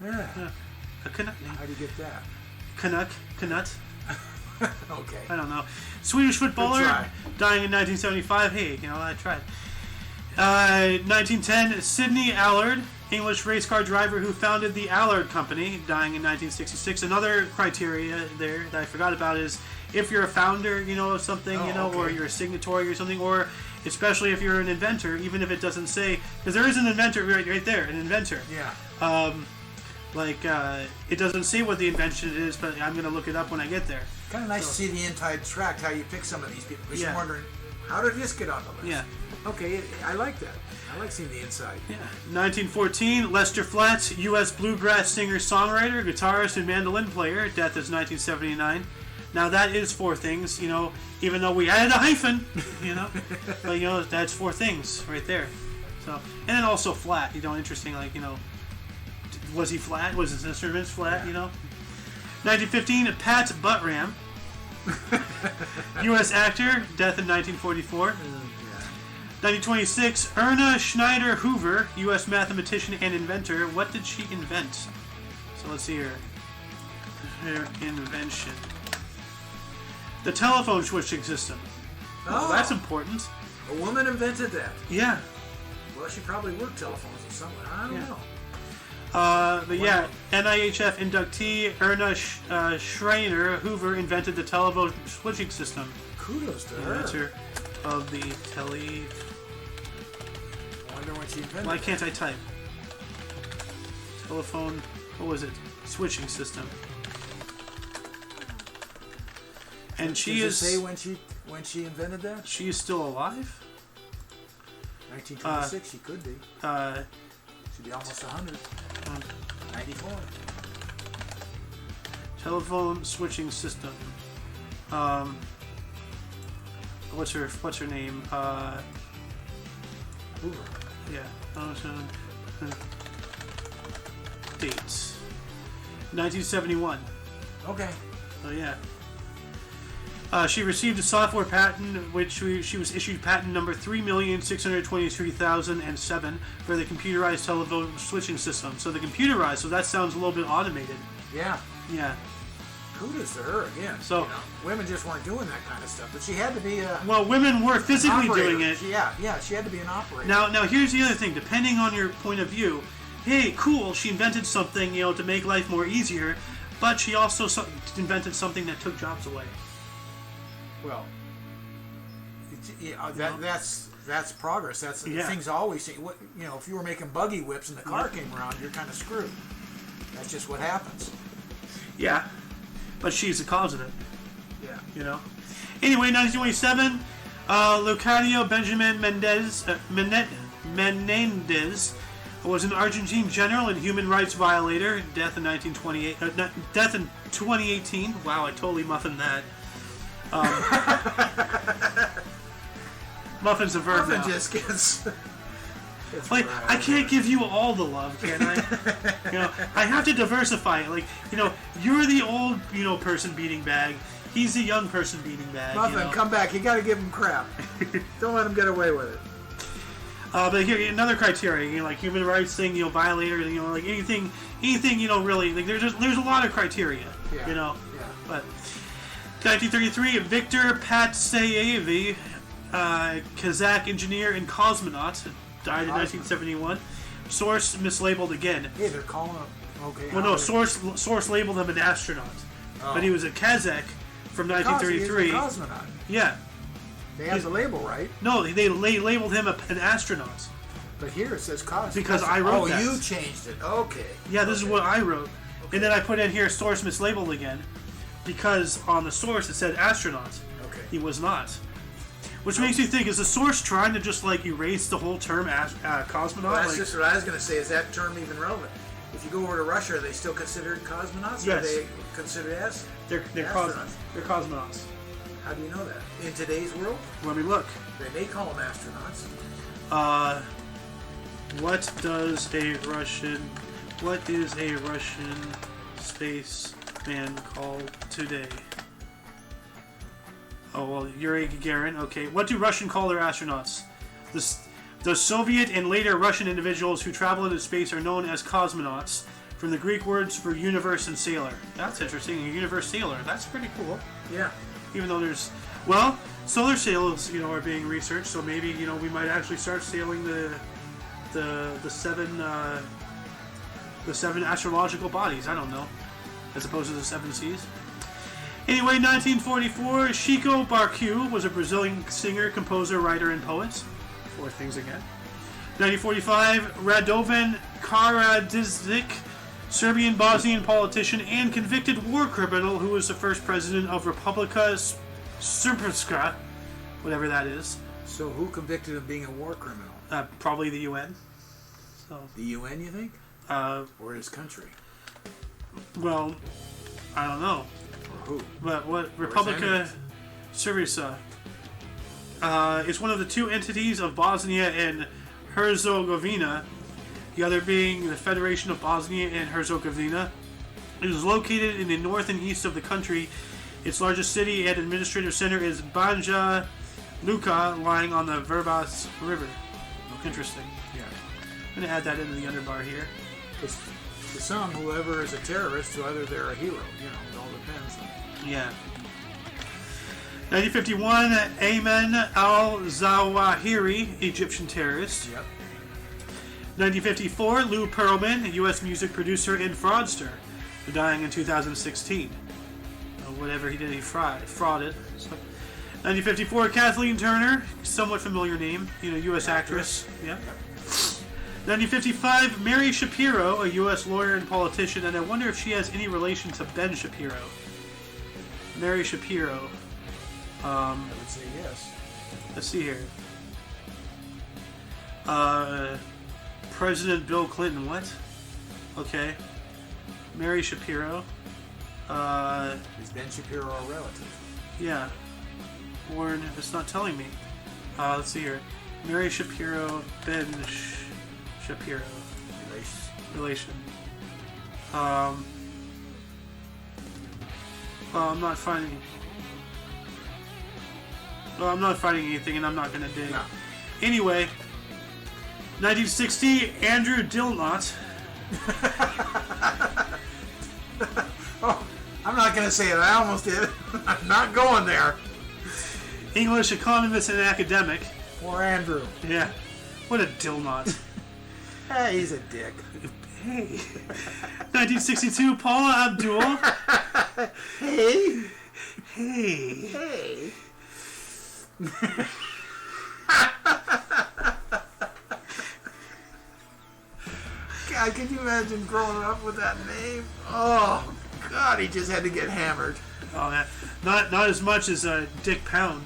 Yeah. A Canuck. How do you get that? Knut. Okay. I don't know. Swedish footballer, dying in 1975. Hey, you know, I tried. 1910, Sidney Allard, English race car driver who founded the Allard Company, dying in 1966. Another criteria there that I forgot about is if you're a founder, you know, of something, or you're a signatory or something, or especially if you're an inventor, even if it doesn't say, because there is an inventor right there, an inventor. Yeah. It doesn't say what the invention is, but I'm going to look it up when I get there. Kind of nice to see the inside track, how you pick some of these people. Because you're wondering, how did this get on the list? Yeah. Okay, I like that. I like seeing the inside. Yeah. 1914, Lester Flatt, U.S. bluegrass singer-songwriter, guitarist, and mandolin player. Death is 1979. Now that is 4 things, you know, even though we added a hyphen, you know. But, you know, that's 4 things right there. So, and then also flat, you know, interesting, like, you know, was he flat? Was his instruments flat, you know? 1915, Pat Buttram, U.S. actor, death in 1944. 1926, Erna Schneider Hoover, U.S. mathematician and inventor. What did she invent? So let's see here. Her invention. The telephone switching system. Oh, that's important. A woman invented that. Yeah. Well, she probably worked telephones or somewhere. I don't know. But yeah, NIHF inductee Erna Schreiner Hoover invented the telephone switching system. Kudos to her. Inventor of the tele. I wonder when she invented. Why can't I type? Telephone. What was it? Switching system. And she Does it say when she invented that? She is still alive. 1926. She could be. She'd be almost 100. 94. Telephone switching system. What's her name? Hoover. Yeah. Dates. 1971. Okay. Oh yeah. She received a software patent, which she was issued patent number 3,623,007 for the computerized telephone switching system. So the computerized, so that sounds a little bit automated. Yeah. Yeah. Kudos to her again. So you know, women just weren't doing that kind of stuff, but she had to be a. Well, women were physically doing it. Yeah, she had to be an operator. Now here's the other thing. Depending on your point of view, hey, cool, she invented something, you know, to make life more easier, but she also invented something that took jobs away. Well, that's progress. That's things always say. You know, if you were making buggy whips and the car came around, you're kind of screwed. That's just what happens. Yeah, but she's the cause of it. Yeah. You know. Anyway, 1927, Leocadio Benjamin Menendez was an Argentine general and human rights violator. Death in 1928. Death in 2018. Wow, I totally muffined that. Muffin's a verb now. Muffin just gets. Like, I can't give you all the love, can I? You know, I have to diversify it. Like, you know, you're the old, you know, person beating bag. He's the young person beating bag. Muffin, you know? come back. You got to give him crap. Don't let him get away with it. But here, another criteria, you know, like human rights thing, you know, violator, you know, like anything, you know, really, like there's a lot of criteria, you know. Yeah. But 1933, Viktor Patsayev, Kazakh engineer and cosmonaut, died in 1971. Source mislabeled again. Hey, they're calling him. Okay. Well, no, source labeled him an astronaut, but he was a Kazakh from 1933. He's a cosmonaut. Yeah. They have the label right. No, they labeled him an astronaut. But here it says cosmonaut. Because I wrote that. Oh, you changed it. Okay. Yeah, this is what I wrote. Okay. And then I put in here source mislabeled again, because on the source it said astronaut. Okay. He was not. Which makes me think, is the source trying to just like erase the whole term cosmonaut? Well, that's just what I was going to say. Is that term even relevant? If you go over to Russia, are they still considered cosmonauts? Yes. Are they considered They're astronauts? They're cosmonauts. How do you know that? In today's world, Let me look. they may call them astronauts. What is a Russian spaceman called today? Oh, well, Yuri Gagarin. Okay. What do Russian call their astronauts? The Soviet and later Russian individuals who travel into space are known as cosmonauts, from the Greek words for universe and sailor. That's interesting. A universe sailor. That's pretty cool. Yeah. Even though there's, well, solar sails, are being researched, so maybe, we might actually start sailing the seven astrological bodies. I don't know, as opposed to the seven seas. Anyway, 1944, Chico Buarque was a Brazilian singer, composer, writer, and poet. Four things again. 1945, Radovan Karadzic, Serbian Bosnian politician and convicted war criminal who was the first president of Republika Srpska, whatever that is. So who convicted of being a war criminal? Probably the UN. So, The UN, you think? Or his country? Well, I don't know. Or who? But what Republika Srpska is one of the two entities of Bosnia and Herzegovina, the other being the Federation of Bosnia and Herzegovina. It is located in the north and east of the country. Its largest city and administrative center is Banja Luka, lying on the Vrbas River. Interesting. Yeah. I'm going to add that into the underbar here. Because to some, whoever is a terrorist, whether they're a hero, it all depends. Yeah. 1951, Ayman al-Zawahiri, Egyptian terrorist. Yep. 1954, Lou Pearlman, a U.S. music producer and fraudster, dying in 2016. Whatever he did, he frauded. So. 1954, Kathleen Turner, somewhat familiar name, U.S. actress. Yeah. 1955, Mary Shapiro, a U.S. lawyer and politician, and I wonder if she has any relation to Ben Shapiro. Mary Shapiro. I would say yes. Let's see here. President Bill Clinton, what? Okay. Mary Shapiro. Is Ben Shapiro a relative? Yeah. Born, it's not telling me. Let's see here. Mary Shapiro, Ben Shapiro. Relation. Well, I'm not finding anything, and I'm not going to dig. No. Anyway, 1960, Andrew Dilnot. Oh, I'm not going to say it. I almost did. I'm not going there. English economist and academic. Poor Andrew. Yeah. What a Dilnot. Hey, he's a dick. Hey. 1962, Paula Abdul. Hey. Hey. Hey. God, can you imagine growing up with that name? Oh, God, he just had to get hammered. Oh, yeah. Not as much as Dick Pound,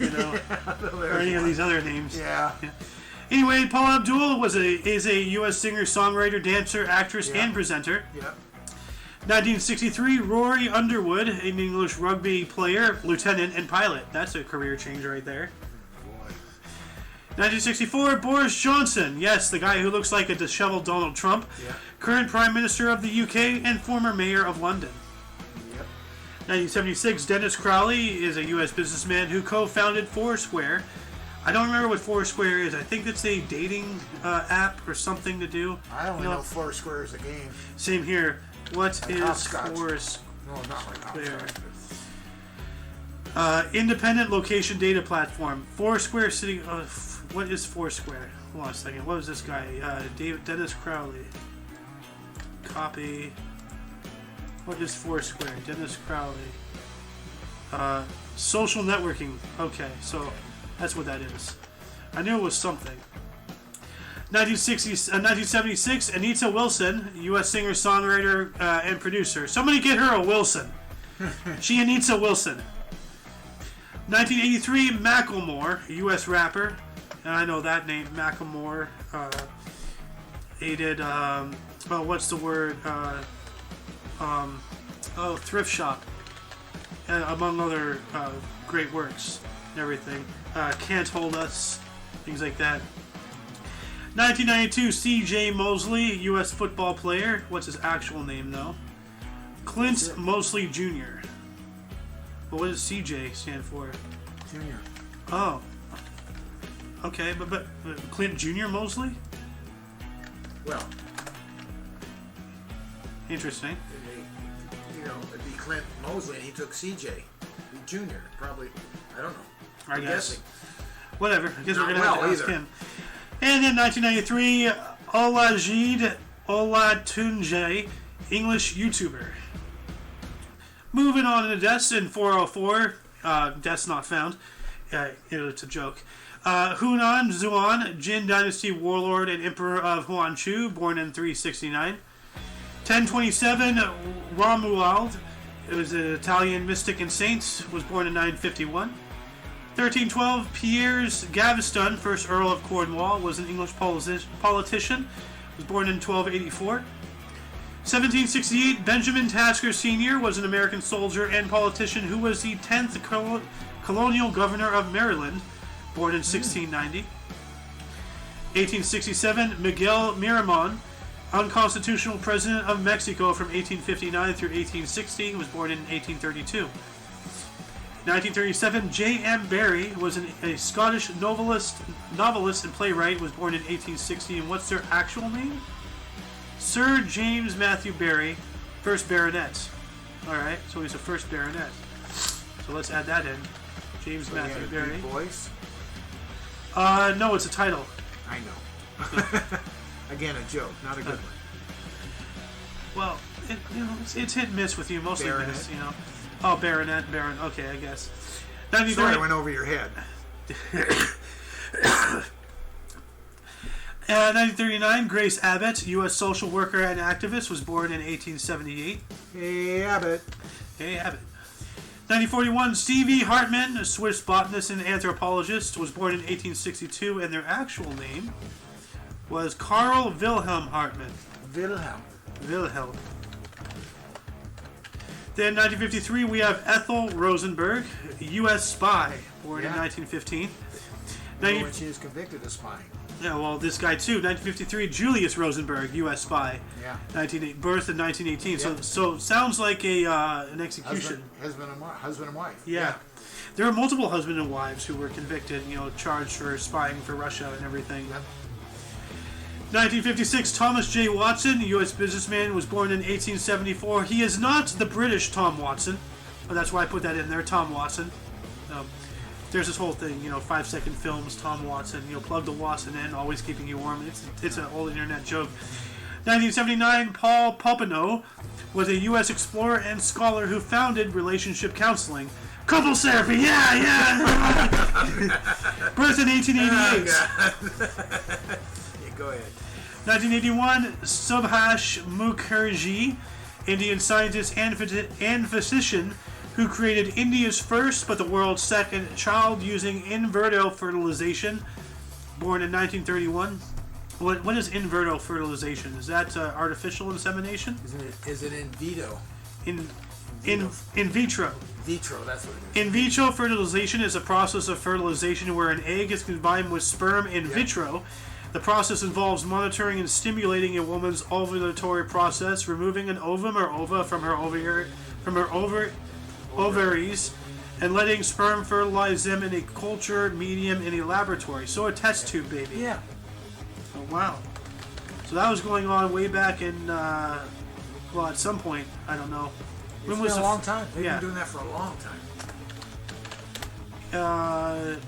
Yeah, or any of these other names. Yeah. Anyway, Paula Abdul is a U.S. singer, songwriter, dancer, actress, Yeah. and presenter. Yeah. 1963, Rory Underwood, an English rugby player, lieutenant, and pilot. That's a career change right there. Boy. 1964, Boris Johnson. Yes, the guy who looks like a disheveled Donald Trump. Yeah. Current Prime Minister of the UK and former Mayor of London. Yep. 1976, Dennis Crowley is a U.S. businessman who co-founded Foursquare. I don't remember what Foursquare is. I think it's a dating app or something to do. I only know Foursquare is a game. Same here. What is Hopscotch. Foursquare? No, not like hopscotch. Independent location data platform. Foursquare City. What is Foursquare? Hold on a second. What was this guy? Dennis Crowley. Copy. What is Foursquare? Dennis Crowley. Social networking. Okay, so that's what that is. I knew it was something. 1976, Anita Wilson, U.S. singer, songwriter, and producer. Somebody get her a Wilson. She Anita Wilson. 1983, Macklemore, U.S. rapper. And I know that name, Macklemore. He did what's the word? Thrift shop, among other great works and everything. Can't Hold Us, things like that. 1992, C.J. Mosley, U.S. football player. What's his actual name, though? Clint Mosley Jr. Well, what does C.J. stand for? Junior. Oh. Okay, but Clint Jr. Mosley? Well, interesting. It'd be Clint Mosley, and he took CJ Junior. Probably, I don't know. I I'm guess. guessing. Whatever. I guess Not we're gonna have to well ask either. him. And in 1993, Olajide Olatunji, English YouTuber. Moving on to deaths in 404. Deaths not found. It's a joke. Hunan Zuan, Jin Dynasty warlord and emperor of Huanchu, born in 369. 1027, Romuald, it was an Italian mystic and saint, was born in 951. 1312, Piers Gaveston, first Earl of Cornwall, was an English politician, was born in 1284. 1768, Benjamin Tasker Sr. was an American soldier and politician who was the 10th colonial governor of Maryland, born in 1690. 1867, Miguel Miramon, unconstitutional president of Mexico from 1859 through 1860, was born in 1832. 1937, J.M. Barrie was a Scottish novelist and playwright, was born in 1860. And what's their actual name? Sir James Matthew Barrie, first baronet. Alright, so he's the first baronet. So let's add that in. James So Matthew he had a Barrie. deep voice. No, it's a title. I know. Again, a joke, not a good one. Well, it's hit and miss with you, mostly Baronet. miss, Oh, baronet, baron. Okay, I guess. Sorry, I went over your head. 1939, Grace Abbott, U.S. social worker and activist, was born in 1878. Hey, Abbott. Hey, Abbott. 1941, Stevie Hartmann, a Swiss botanist and anthropologist, was born in 1862, and their actual name was Karl Wilhelm Hartmann. Wilhelm. Then 1953, we have Ethel Rosenberg, a U.S. spy, born in 1915. When she was convicted of spying. Yeah, well, this guy too. 1953, Julius Rosenberg, U.S. spy. Yeah. Birth in 1918. Yep. So sounds like an execution. Husband and wife. Yeah. There are multiple husband and wives who were convicted, charged for spying for Russia and everything. Yep. 1956, Thomas J. Watson, U.S. businessman, was born in 1874. He is not the British Tom Watson. Oh, that's why I put that in there, Tom Watson. There's this whole thing, 5-second films, Tom Watson, plug the Watson in, always keeping you warm. It's an old internet joke. 1979, Paul Popenoe was a U.S. explorer and scholar who founded relationship counseling. Couple therapy, yeah. Birth in 1888. Go ahead. 1981, Subhash Mukherjee, Indian scientist and physician who created India's first but the world's second child using in vitro fertilization, born in 1931. What is in vitro fertilization? Is that artificial insemination? Is it in vitro? In vitro. Vitro, that's what it is. In vitro fertilization is a process of fertilization where an egg is combined with sperm in vitro. The process involves monitoring and stimulating a woman's ovulatory process, removing an ovum or ova from her ovaries, and letting sperm fertilize them in a culture medium in a laboratory. So a test tube, baby. Yeah. Oh, wow. So that was going on way back in, at some point. I don't know. It's been a long time. They've Yeah. been doing that for a long time.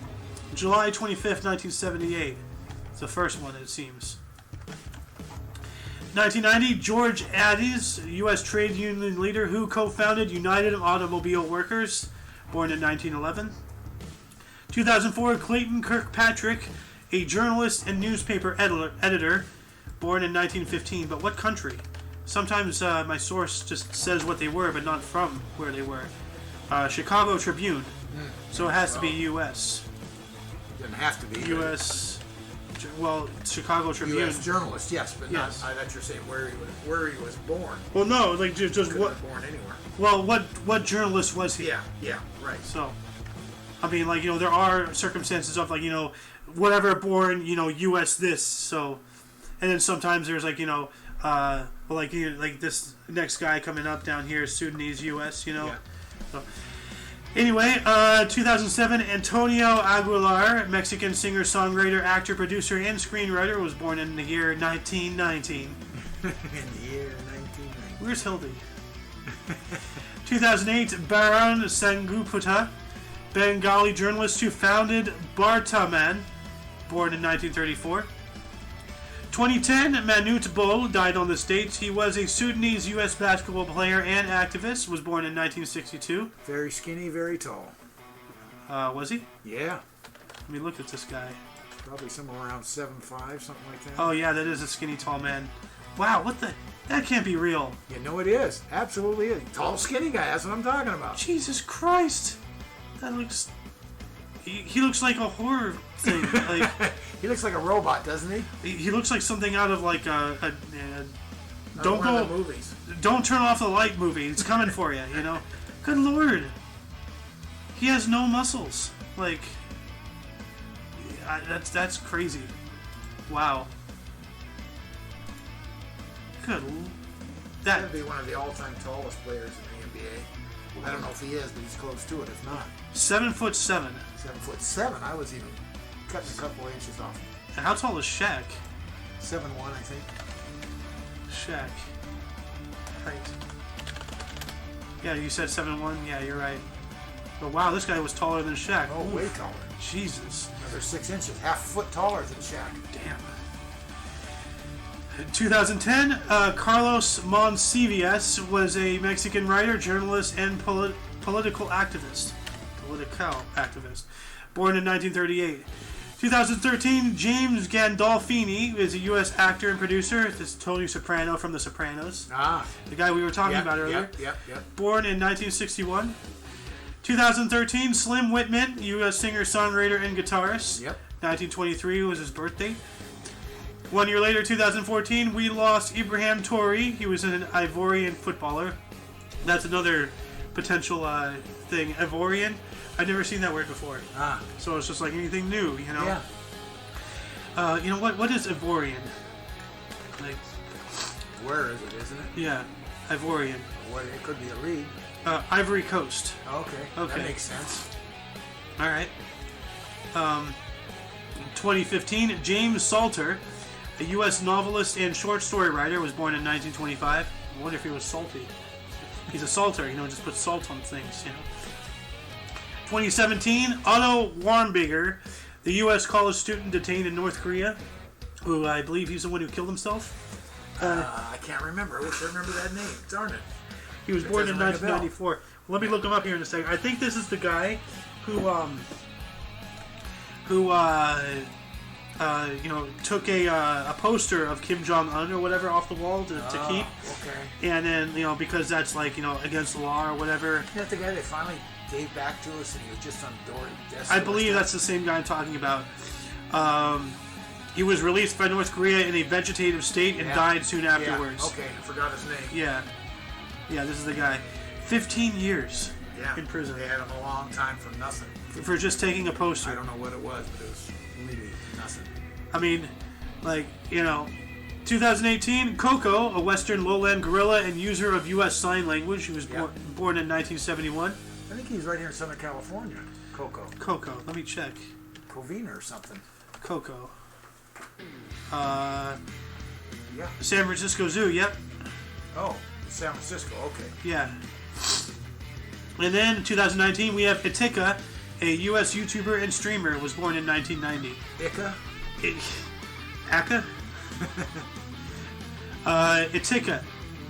July 25th, 1978. It's the first one, it seems. 1990, George Addies, U.S. trade union leader who co-founded United Automobile Workers, born in 1911. 2004, Clayton Kirkpatrick, a journalist and newspaper editor, born in 1915. But what country? Sometimes my source just says what they were, but not from where they were. Chicago Tribune. So it has to be U.S. Doesn't have to be. U.S. Chicago Tribune. U.S. journalist, yes, but Yes. not. I thought you were saying where he was born. Well, no, like just Could what? have been born anywhere. Well, what journalist was he? Yeah, right. So, I mean, like, there are circumstances of, like, whatever born, U.S. this, so, and then sometimes there's, like, like this next guy coming up down here, Sudanese U.S., Yeah. So, anyway, 2007, Antonio Aguilar, Mexican singer, songwriter, actor, producer, and screenwriter, was born in the year 1919. In the year 1990. Where's Hildy? 2008, Baron Sangupta, Bengali journalist who founded Bartaman, born in 1934. 2010, Manute Bol died on this date. He was a Sudanese U.S. basketball player and activist, was born in 1962. Very skinny, very tall. Was he? Yeah. Let me look at this guy. Probably somewhere around 7'5", something like that. Oh, yeah, that is a skinny, tall man. Wow, what the... That can't be real. You know it is. Absolutely is. Tall, skinny guy. That's what I'm talking about. Jesus Christ. That looks... He looks like a horror thing. Like... He looks like a robot, doesn't he? He looks like something out of like a One of the movies. Don't turn off the light movie. It's coming for you. Good Lord. He has no muscles. Like that's crazy. Wow. Good. That'd be one of the all-time tallest players in the NBA. I don't know if he is, but he's close to it. If not, 7'7". 7'7". I was even cutting a couple inches off. And how tall is Shaq? 7'1", I think. Shaq. Right. Yeah, you said 7'1". Yeah, you're right. But wow, this guy was taller than Shaq. Oh, Oof. way taller. Jesus. Another 6 inches, half a foot taller than Shaq. Damn. 2010, Carlos Monsivias was a Mexican writer, journalist, and political activist. Born in 1938. 2013, James Gandolfini is a U.S. actor and producer. This is Tony Soprano from The Sopranos. Ah. The guy we were talking about earlier. Yep. Born in 1961. 2013, Slim Whitman, U.S. singer, songwriter, and guitarist. Yep. 1923 was his birthday. 1 year later, 2014, we lost Ibrahim Touré. He was an Ivorian footballer. That's another potential thing. Ivorian. I've never seen that word before. Ah. So it's just like anything new, Yeah. What is Ivorian? Like, Where is it, isn't it? yeah, Ivorian. What, it could be a league. Ivory Coast. Okay. Okay. That makes sense. All right. 2015, James Salter, a U.S. novelist and short story writer, was born in 1925. I wonder if he was salty. He's a salter, just put salt on things, 2017, Otto Warmbiger, the U.S. college student detained in North Korea, who I believe he's the one who killed himself. I can't remember. I wish I remember that name. Darn it. He was born in doesn't ring a bell. 1994. Let me look him up here in a second. I think this is the guy who took a poster of Kim Jong-un or whatever off the wall to keep. Okay. And then, because that's like, against the law or whatever. Isn't that the guy they finally gave back to us and he was just on door desk? I believe that's the same guy I'm talking about. He was released by North Korea in a vegetative state and died soon afterwards. Yeah. Okay, I forgot his name. Yeah. Yeah, this is the guy. 15 years in prison. They had him a long time for nothing. For just taking a poster. I don't know what it was, but it was really nothing. I mean, 2018, Coco, a Western lowland gorilla and user of U.S. Sign Language, who was born in 1971. I think he's right here in Southern California. Coco, let me check. Covina or something. Coco. Yeah. San Francisco Zoo, yep. Oh, San Francisco, okay. Yeah. And then 2019, we have Itika, a U.S. YouTuber and streamer, was born in 1990. Ika? Aka? Itika.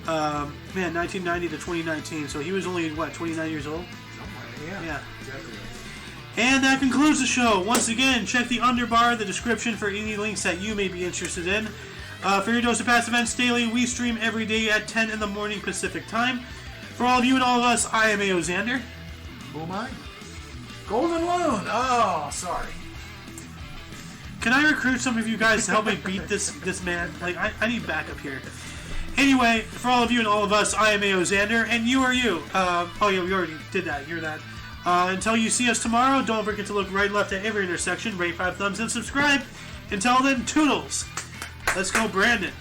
1990 to 2019. So he was only, 29 years old? Somewhere, yeah. Exactly. And that concludes the show. Once again, check the underbar, the description for any links that you may be interested in. For your dose of past events daily, we stream every day at 10 in the morning Pacific time. For all of you and all of us, I am A.O. Xander. Who am I? Golden Loon. Oh, sorry. Can I recruit some of you guys to help me beat this man? Like, I need backup here. Anyway, for all of you and all of us, I am A.O. Xander, and you are you. Oh yeah, we already did that. You're that. Until you see us tomorrow, don't forget to look right and left at every intersection, rate 5 thumbs, and subscribe. Until then, toodles. Let's go, Brandon.